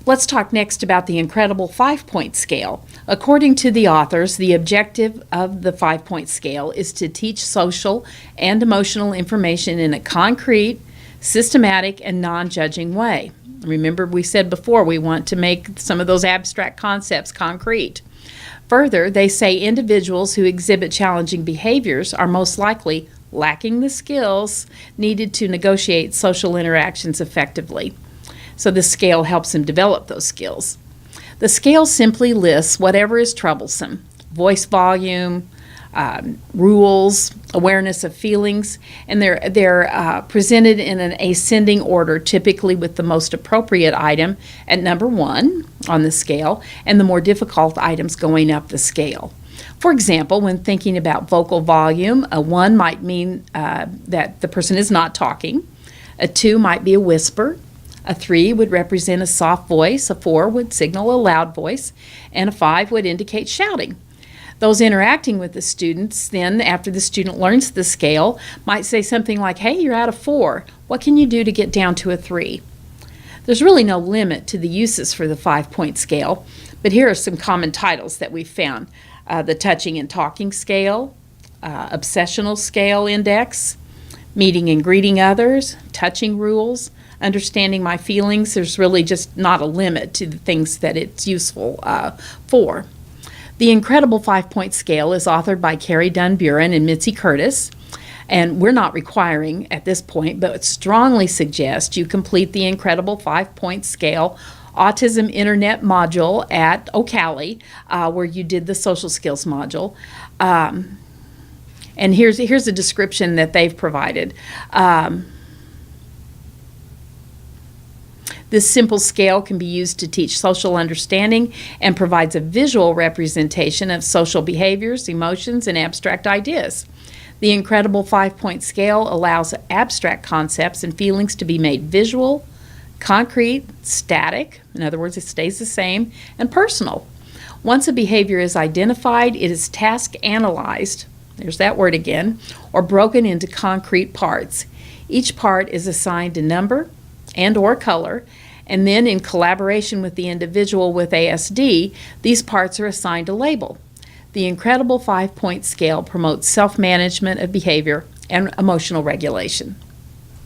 Let's talk next about the incredible 5-point scale. According to the authors, the objective of the 5-point scale is to teach social and emotional information in a concrete, systematic, and non-judging way. Remember, we said before we want to make some of those abstract concepts concrete. Further, they say individuals who exhibit challenging behaviors are most likely lacking the skills needed to negotiate social interactions effectively. So the scale helps them develop those skills. The scale simply lists whatever is troublesome: voice volume, rules, awareness of feelings, and they're presented in an ascending order, typically with the most appropriate item at number 1 on the scale, and the more difficult items going up the scale. For example, when thinking about vocal volume, a 1 might mean that the person is not talking, a 2 might be a whisper, a 3 would represent a soft voice, a 4 would signal a loud voice, and a 5 would indicate shouting. Those interacting with the students then, after the student learns the scale, might say something like, "Hey, you're at a 4. What can you do to get down to a 3?" There's really no limit to the uses for the 5-point scale, but here are some common titles that we've found. The touching and talking scale, obsessional scale index, meeting and greeting others, touching rules, understanding my feelings. There's really just not a limit to the things that it's useful for. The Incredible 5-Point Scale is authored by Carrie Dunn Buren and Mitzi Curtis, and we're not requiring at this point, but strongly suggest you complete the Incredible 5-Point Scale Autism Internet module at Ocali, where you did the social skills module. And here's a description that they've provided. This simple scale can be used to teach social understanding and provides a visual representation of social behaviors, emotions, and abstract ideas. The Incredible 5-Point Scale allows abstract concepts and feelings to be made visual, concrete, static, in other words, it stays the same, and personal. Once a behavior is identified, it is task analyzed, there's that word again, or broken into concrete parts. Each part is assigned a number and or color, and then in collaboration with the individual with ASD, these parts are assigned a label. The Incredible 5-Point Scale promotes self-management of behavior and emotional regulation.